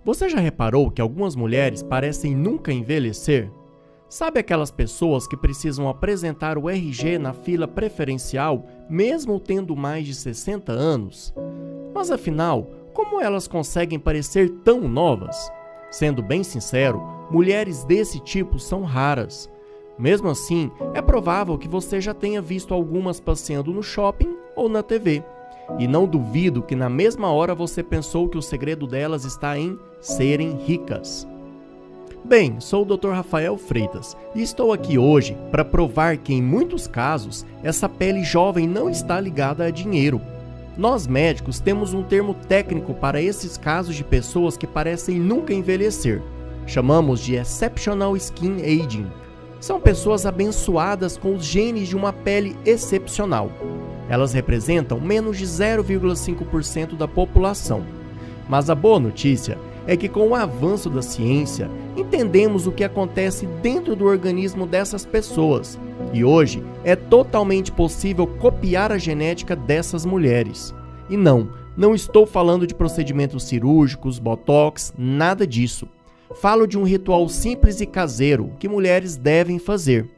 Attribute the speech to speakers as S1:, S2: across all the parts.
S1: Você já reparou que algumas mulheres parecem nunca envelhecer? Sabe aquelas pessoas que precisam apresentar o RG na fila preferencial, mesmo tendo mais de 60 anos? Mas afinal, como elas conseguem parecer tão novas? Sendo bem sincero, mulheres desse tipo são raras. Mesmo assim, é provável que você já tenha visto algumas passeando no shopping ou na TV. E não duvido que na mesma hora você pensou que o segredo delas está em serem ricas. Bem, sou o Dr. Rafael Freitas e estou aqui hoje para provar que em muitos casos essa pele jovem não está ligada a dinheiro. Nós médicos temos um termo técnico para esses casos de pessoas que parecem nunca envelhecer. Chamamos de Exceptional Skin Aging. São pessoas abençoadas com os genes de uma pele excepcional. Elas representam menos de 0,5% da população. Mas a boa notícia é que com o avanço da ciência, entendemos o que acontece dentro do organismo dessas pessoas. E hoje é totalmente possível copiar a genética dessas mulheres. E não estou falando de procedimentos cirúrgicos, botox, nada disso. Falo de um ritual simples e caseiro que mulheres devem fazer.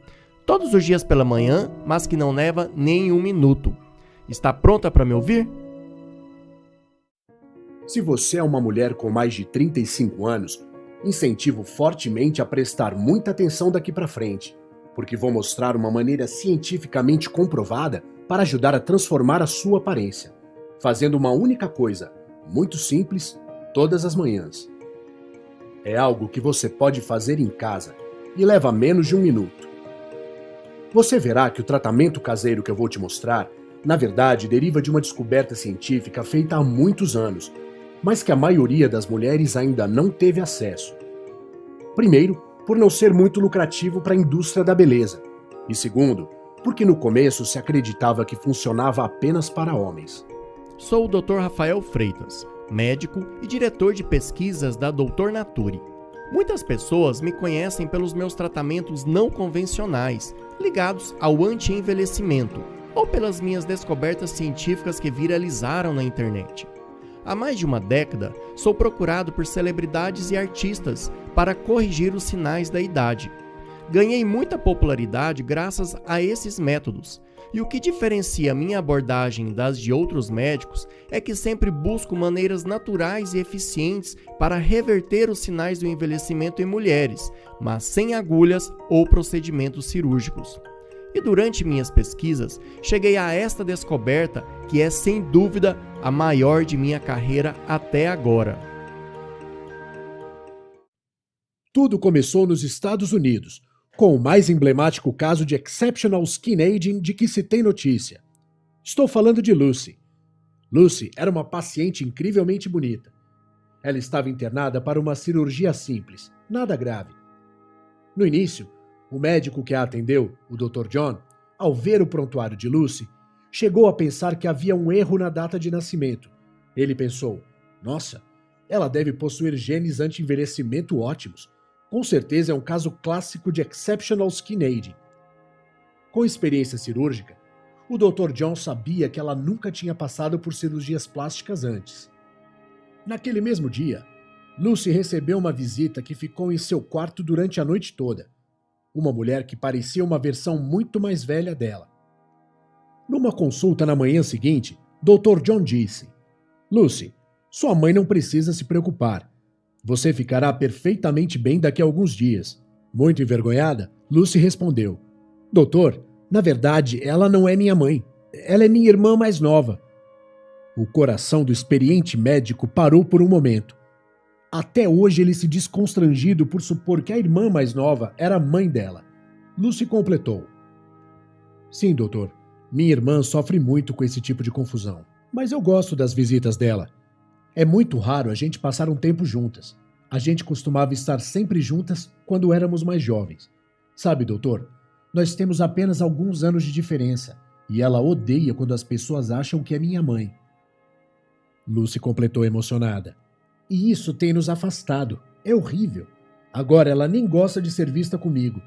S1: Todos os dias pela manhã, mas que não leva nem um minuto. Está pronta para me ouvir?
S2: Se você é uma mulher com mais de 35 anos, incentivo fortemente a prestar muita atenção daqui para frente, porque vou mostrar uma maneira cientificamente comprovada para ajudar a transformar a sua aparência, fazendo uma única coisa, muito simples, todas as manhãs. É algo que você pode fazer em casa e leva menos de um minuto. Você verá que o tratamento caseiro que eu vou te mostrar, na verdade, deriva de uma descoberta científica feita há muitos anos, mas que a maioria das mulheres ainda não teve acesso. Primeiro, por não ser muito lucrativo para a indústria da beleza. E segundo, porque no começo se acreditava que funcionava apenas para homens.
S1: Sou o Dr. Rafael Freitas, médico e diretor de pesquisas da Doutor Nature. Muitas pessoas me conhecem pelos meus tratamentos não convencionais, ligados ao anti-envelhecimento, ou pelas minhas descobertas científicas que viralizaram na internet. Há mais de uma década, sou procurado por celebridades e artistas para corrigir os sinais da idade. Ganhei muita popularidade graças a esses métodos. E o que diferencia minha abordagem das de outros médicos é que sempre busco maneiras naturais e eficientes para reverter os sinais do envelhecimento em mulheres, mas sem agulhas ou procedimentos cirúrgicos. E durante minhas pesquisas, cheguei a esta descoberta que é sem dúvida a maior de minha carreira até agora.
S2: Tudo começou nos Estados Unidos, com o mais emblemático caso de Exceptional Skin Aging de que se tem notícia. Estou falando de Lucy. Lucy era uma paciente incrivelmente bonita. Ela estava internada para uma cirurgia simples, nada grave. No início, o médico que a atendeu, o Dr. John, ao ver o prontuário de Lucy, chegou a pensar que havia um erro na data de nascimento. Ele pensou, nossa, ela deve possuir genes anti-envelhecimento ótimos. Com certeza é um caso clássico de Exceptional Skin Aging. Com experiência cirúrgica, o Dr. John sabia que ela nunca tinha passado por cirurgias plásticas antes. Naquele mesmo dia, Lucy recebeu uma visita que ficou em seu quarto durante a noite toda. Uma mulher que parecia uma versão muito mais velha dela. Numa consulta na manhã seguinte, Dr. John disse: Lucy, sua mãe não precisa se preocupar. Você ficará perfeitamente bem daqui a alguns dias. Muito envergonhada, Lucy respondeu: Doutor, na verdade, ela não é minha mãe. Ela é minha irmã mais nova. O coração do experiente médico parou por um momento. Até hoje ele se diz constrangido por supor que a irmã mais nova era a mãe dela. Lucy completou: Sim, doutor. Minha irmã sofre muito com esse tipo de confusão, mas eu gosto das visitas dela. É muito raro a gente passar um tempo juntas. A gente costumava estar sempre juntas quando éramos mais jovens. Sabe, doutor, nós temos apenas alguns anos de diferença e ela odeia quando as pessoas acham que é minha mãe. Lucy completou emocionada. E isso tem nos afastado. É horrível. Agora ela nem gosta de ser vista comigo.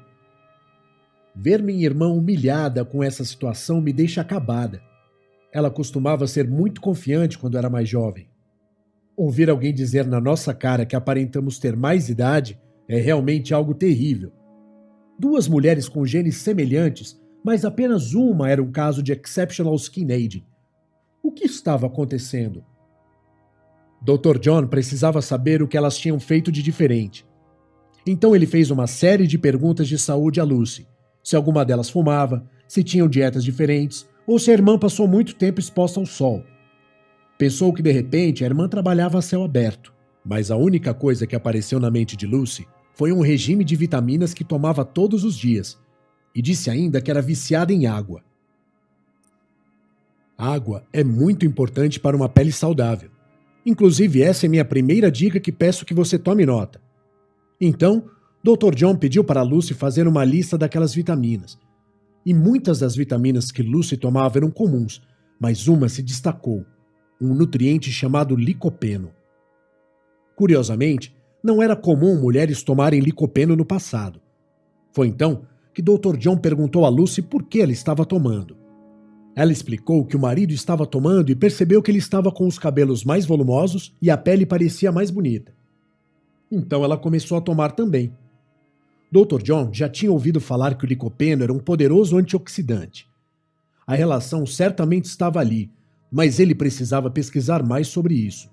S2: Ver minha irmã humilhada com essa situação me deixa acabada. Ela costumava ser muito confiante quando era mais jovem. Ouvir alguém dizer na nossa cara que aparentamos ter mais idade é realmente algo terrível. 2 mulheres com genes semelhantes, mas apenas uma era um caso de exceptional skin aging. O que estava acontecendo? Dr. John precisava saber o que elas tinham feito de diferente. Então ele fez uma série de perguntas de saúde a Lucy. Se alguma delas fumava, se tinham dietas diferentes, ou se a irmã passou muito tempo exposta ao sol. Pensou que de repente a irmã trabalhava a céu aberto, mas a única coisa que apareceu na mente de Lucy foi um regime de vitaminas que tomava todos os dias, e disse ainda que era viciada em água. Água é muito importante para uma pele saudável. Inclusive, essa é minha primeira dica que peço que você tome nota. Então, Dr. John pediu para Lucy fazer uma lista daquelas vitaminas. E muitas das vitaminas que Lucy tomava eram comuns, mas uma se destacou, um nutriente chamado licopeno. Curiosamente, não era comum mulheres tomarem licopeno no passado. Foi então que Dr. John perguntou a Lucy por que ela estava tomando. Ela explicou que o marido estava tomando e percebeu que ele estava com os cabelos mais volumosos e a pele parecia mais bonita. Então ela começou a tomar também. Dr. John já tinha ouvido falar que o licopeno era um poderoso antioxidante. A relação certamente estava ali, mas ele precisava pesquisar mais sobre isso.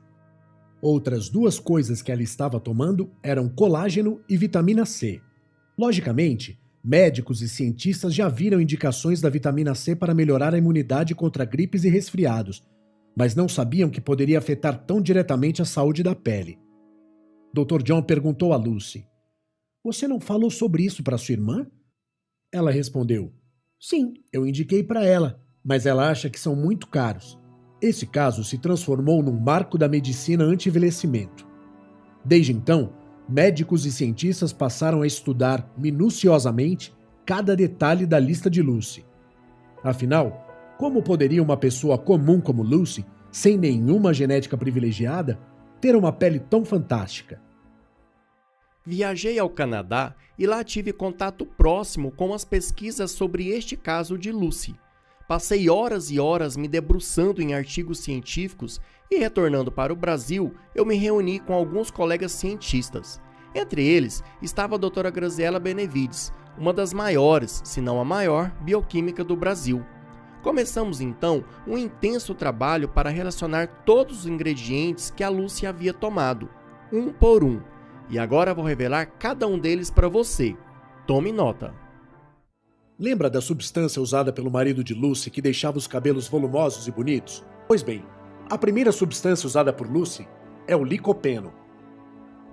S2: Outras 2 coisas que ela estava tomando eram colágeno e vitamina C. Logicamente, médicos e cientistas já viram indicações da vitamina C para melhorar a imunidade contra gripes e resfriados, mas não sabiam que poderia afetar tão diretamente a saúde da pele. Dr. John perguntou a Lucy: "Você não falou sobre isso para sua irmã?" Ela respondeu: "Sim, eu indiquei para ela, mas ela acha que são muito caros." Esse caso se transformou num marco da medicina anti-envelhecimento. Desde então, médicos e cientistas passaram a estudar minuciosamente cada detalhe da lista de Lucy. Afinal, como poderia uma pessoa comum como Lucy, sem nenhuma genética privilegiada, ter uma pele tão fantástica?
S1: Viajei ao Canadá e lá tive contato próximo com as pesquisas sobre este caso de Lucy. Passei horas e horas me debruçando em artigos científicos e, retornando para o Brasil, eu me reuni com alguns colegas cientistas. Entre eles estava a doutora Graziela Benevides, uma das maiores, se não a maior, bioquímica do Brasil. Começamos então um intenso trabalho para relacionar todos os ingredientes que a Lucy havia tomado, um por um. E agora vou revelar cada um deles para você. Tome nota.
S2: Lembra da substância usada pelo marido de Lucy que deixava os cabelos volumosos e bonitos? Pois bem, a primeira substância usada por Lucy é o licopeno.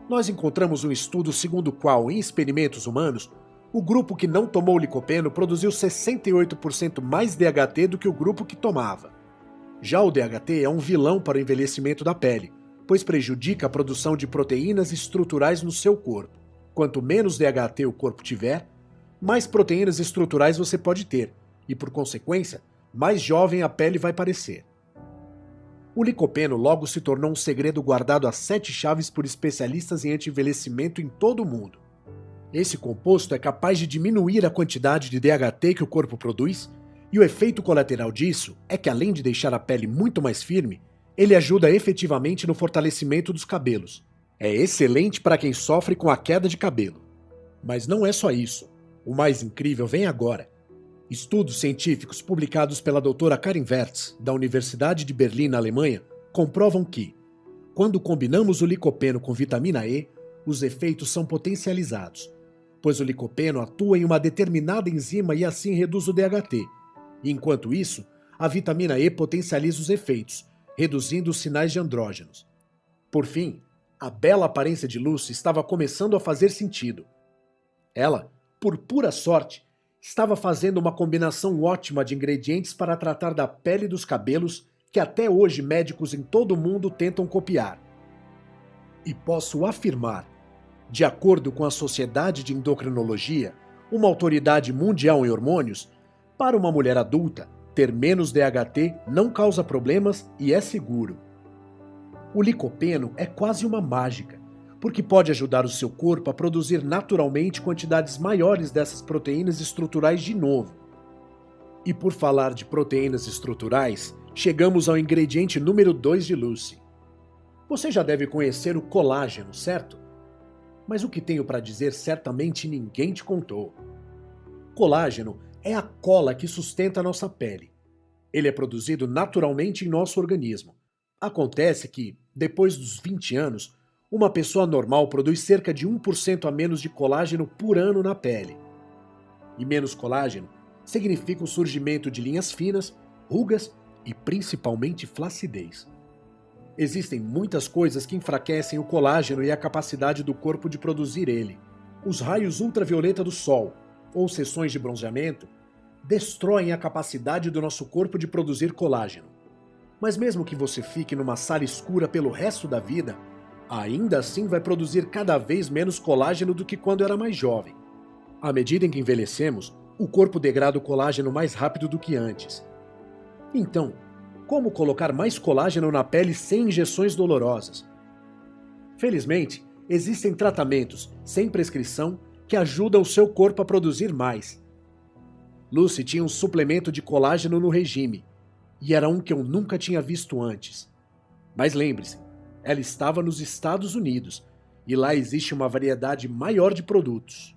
S2: Nós encontramos um estudo segundo o qual, em experimentos humanos, o grupo que não tomou licopeno produziu 68% mais DHT do que o grupo que tomava. Já o DHT é um vilão para o envelhecimento da pele, pois prejudica a produção de proteínas estruturais no seu corpo. Quanto menos DHT o corpo tiver, mais proteínas estruturais você pode ter, e por consequência, mais jovem a pele vai parecer. O licopeno logo se tornou um segredo guardado a 7 chaves por especialistas em anti-envelhecimento em todo o mundo. Esse composto é capaz de diminuir a quantidade de DHT que o corpo produz, e o efeito colateral disso é que, além de deixar a pele muito mais firme, ele ajuda efetivamente no fortalecimento dos cabelos. É excelente para quem sofre com a queda de cabelo. Mas não é só isso. O mais incrível vem agora. Estudos científicos publicados pela doutora Karin Wertz, da Universidade de Berlim, na Alemanha, comprovam que, quando combinamos o licopeno com vitamina E, os efeitos são potencializados, pois o licopeno atua em uma determinada enzima e assim reduz o DHT. Enquanto isso, a vitamina E potencializa os efeitos, reduzindo os sinais de andrógenos. Por fim, a bela aparência de Lucy estava começando a fazer sentido. Ela, por pura sorte, estava fazendo uma combinação ótima de ingredientes para tratar da pele e dos cabelos que até hoje médicos em todo o mundo tentam copiar. E posso afirmar, de acordo com a Sociedade de Endocrinologia, uma autoridade mundial em hormônios, para uma mulher adulta, ter menos DHT não causa problemas e é seguro. O licopeno é quase uma mágica, porque pode ajudar o seu corpo a produzir naturalmente quantidades maiores dessas proteínas estruturais de novo. E por falar de proteínas estruturais, chegamos ao ingrediente número 2 de Lucy. Você já deve conhecer o colágeno, certo? Mas o que tenho para dizer certamente ninguém te contou. Colágeno é a cola que sustenta a nossa pele. Ele é produzido naturalmente em nosso organismo. Acontece que, depois dos 20 anos, uma pessoa normal produz cerca de 1% a menos de colágeno por ano na pele. E menos colágeno significa o surgimento de linhas finas, rugas e principalmente flacidez. Existem muitas coisas que enfraquecem o colágeno e a capacidade do corpo de produzir ele. Os raios ultravioleta do sol, ou sessões de bronzeamento, destroem a capacidade do nosso corpo de produzir colágeno. Mas mesmo que você fique numa sala escura pelo resto da vida, ainda assim vai produzir cada vez menos colágeno do que quando era mais jovem. À medida em que envelhecemos, o corpo degrada o colágeno mais rápido do que antes. Então, como colocar mais colágeno na pele sem injeções dolorosas? Felizmente, existem tratamentos, sem prescrição, que ajudam o seu corpo a produzir mais. Lucy tinha um suplemento de colágeno no regime, e era um que eu nunca tinha visto antes. Mas lembre-se, ela estava nos Estados Unidos, e lá existe uma variedade maior de produtos.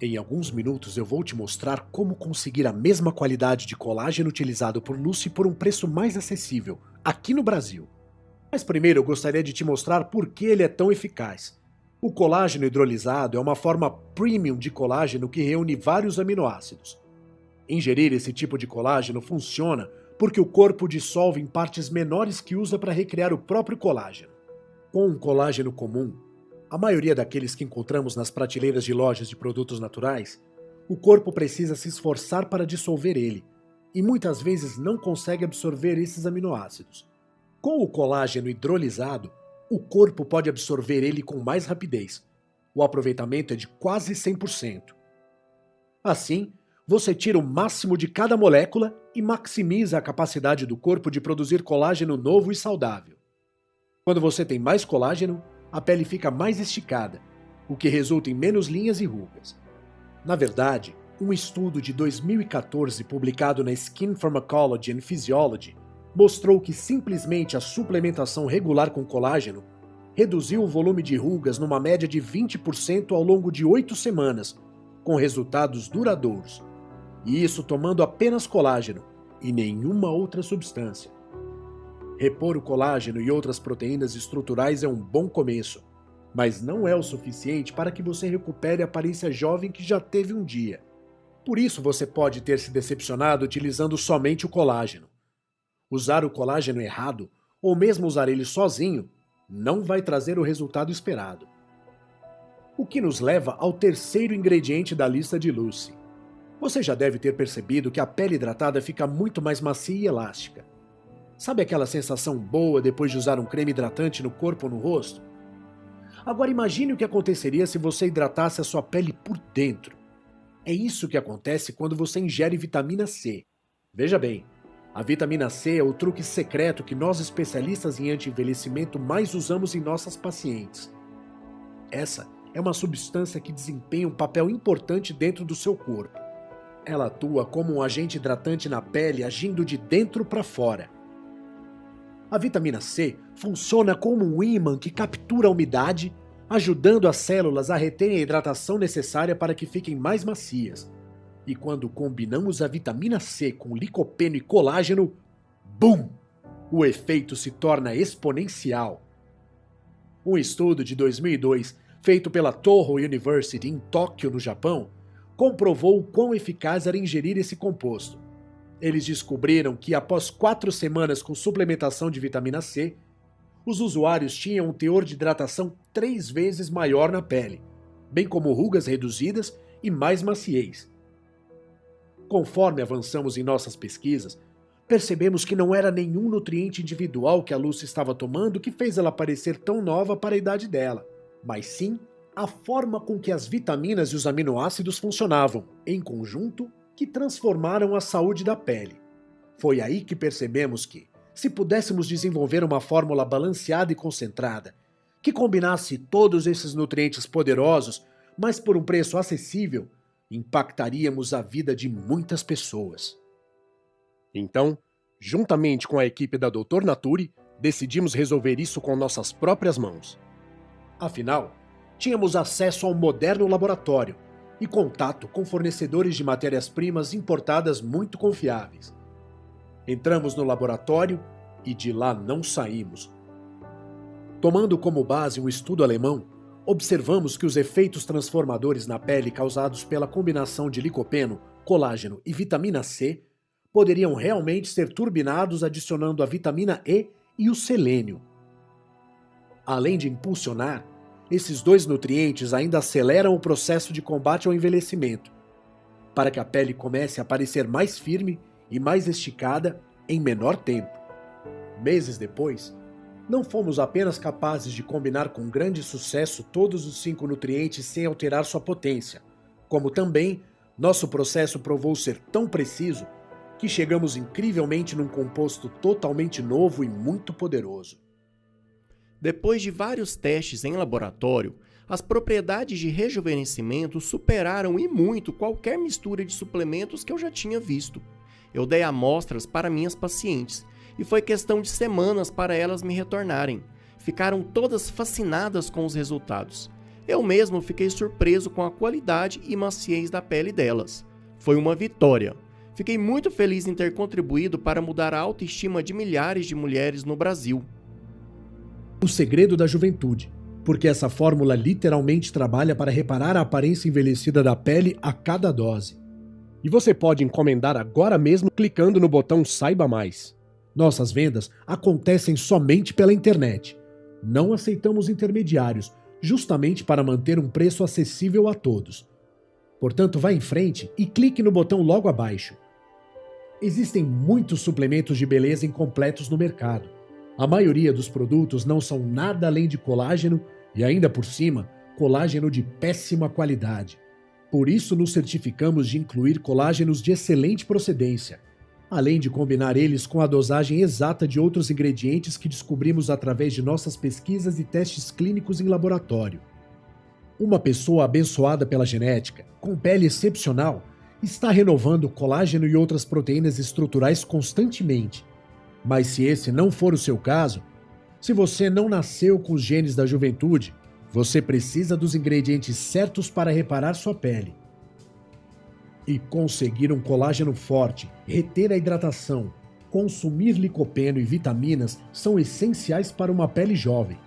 S2: Em alguns minutos eu vou te mostrar como conseguir a mesma qualidade de colágeno utilizado por Lucy por um preço mais acessível, aqui no Brasil. Mas primeiro eu gostaria de te mostrar por que ele é tão eficaz. O colágeno hidrolisado é uma forma premium de colágeno que reúne vários aminoácidos. Ingerir esse tipo de colágeno funciona porque o corpo dissolve em partes menores que usa para recriar o próprio colágeno. Com um colágeno comum, a maioria daqueles que encontramos nas prateleiras de lojas de produtos naturais, o corpo precisa se esforçar para dissolver ele, e muitas vezes não consegue absorver esses aminoácidos. Com o colágeno hidrolisado, o corpo pode absorver ele com mais rapidez. O aproveitamento é de quase 100%. Assim, você tira o máximo de cada molécula e maximiza a capacidade do corpo de produzir colágeno novo e saudável. Quando você tem mais colágeno, a pele fica mais esticada, o que resulta em menos linhas e rugas. Na verdade, um estudo de 2014 publicado na Skin Pharmacology and Physiology mostrou que simplesmente a suplementação regular com colágeno reduziu o volume de rugas numa média de 20% ao longo de 8 semanas, com resultados duradouros. E isso tomando apenas colágeno e nenhuma outra substância. Repor o colágeno e outras proteínas estruturais é um bom começo, mas não é o suficiente para que você recupere a aparência jovem que já teve um dia. Por isso você pode ter se decepcionado utilizando somente o colágeno. Usar o colágeno errado, ou mesmo usar ele sozinho, não vai trazer o resultado esperado. O que nos leva ao terceiro ingrediente da lista de Lucy. Você já deve ter percebido que a pele hidratada fica muito mais macia e elástica. Sabe aquela sensação boa depois de usar um creme hidratante no corpo ou no rosto? Agora imagine o que aconteceria se você hidratasse a sua pele por dentro. É isso que acontece quando você ingere vitamina C. Veja bem, a vitamina C é o truque secreto que nós especialistas em anti-envelhecimento mais usamos em nossas pacientes. Essa é uma substância que desempenha um papel importante dentro do seu corpo. Ela atua como um agente hidratante na pele, agindo de dentro para fora. A vitamina C funciona como um ímã que captura a umidade, ajudando as células a reterem a hidratação necessária para que fiquem mais macias. E quando combinamos a vitamina C com licopeno e colágeno, BUM! O efeito se torna exponencial. Um estudo de 2002, feito pela Toho University em Tóquio, no Japão, comprovou o quão eficaz era ingerir esse composto. Eles descobriram que após 4 semanas com suplementação de vitamina C, os usuários tinham um teor de hidratação 3 vezes maior na pele, bem como rugas reduzidas e mais maciez. Conforme avançamos em nossas pesquisas, percebemos que não era nenhum nutriente individual que a Lucy estava tomando que fez ela parecer tão nova para a idade dela, mas sim a forma com que as vitaminas e os aminoácidos funcionavam, em conjunto, que transformaram a saúde da pele. Foi aí que percebemos que, se pudéssemos desenvolver uma fórmula balanceada e concentrada, que combinasse todos esses nutrientes poderosos, mas por um preço acessível, impactaríamos a vida de muitas pessoas. Então, juntamente com a equipe da Dr. Nature, Decidimos resolver isso com nossas próprias mãos. Afinal, tínhamos acesso a um moderno laboratório e contato com fornecedores de matérias-primas importadas muito confiáveis. Entramos no laboratório e de lá não saímos. Tomando como base um estudo alemão, observamos que os efeitos transformadores na pele causados pela combinação de licopeno, colágeno e vitamina C poderiam realmente ser turbinados adicionando a vitamina E e o selênio. Além de impulsionar, esses dois nutrientes ainda aceleram o processo de combate ao envelhecimento, para que a pele comece a parecer mais firme e mais esticada em menor tempo. Meses depois, não fomos apenas capazes de combinar com grande sucesso todos os 5 nutrientes sem alterar sua potência, como também nosso processo provou ser tão preciso que chegamos incrivelmente num composto totalmente novo e muito poderoso.
S1: Depois de vários testes em laboratório, as propriedades de rejuvenescimento superaram e muito qualquer mistura de suplementos que eu já tinha visto. Eu dei amostras para minhas pacientes e foi questão de semanas para elas me retornarem. Ficaram todas fascinadas com os resultados. Eu mesmo fiquei surpreso com a qualidade e maciez da pele delas. Foi uma vitória. Fiquei muito feliz em ter contribuído para mudar a autoestima de milhares de mulheres no Brasil.
S2: O segredo da juventude, porque essa fórmula literalmente trabalha para reparar a aparência envelhecida da pele a cada dose. E você pode encomendar agora mesmo clicando no botão Saiba Mais. Nossas vendas acontecem somente pela internet. Não aceitamos intermediários, justamente para manter um preço acessível a todos. Portanto, vá em frente e clique no botão logo abaixo. Existem muitos suplementos de beleza incompletos no mercado. A maioria dos produtos não são nada além de colágeno e, ainda por cima, colágeno de péssima qualidade. Por isso, nos certificamos de incluir colágenos de excelente procedência, além de combinar eles com a dosagem exata de outros ingredientes que descobrimos através de nossas pesquisas e testes clínicos em laboratório. Uma pessoa abençoada pela genética, com pele excepcional, está renovando colágeno e outras proteínas estruturais constantemente. Mas se esse não for o seu caso, se você não nasceu com os genes da juventude, você precisa dos ingredientes certos para reparar sua pele. E conseguir um colágeno forte, reter a hidratação, consumir licopeno e vitaminas são essenciais para uma pele jovem.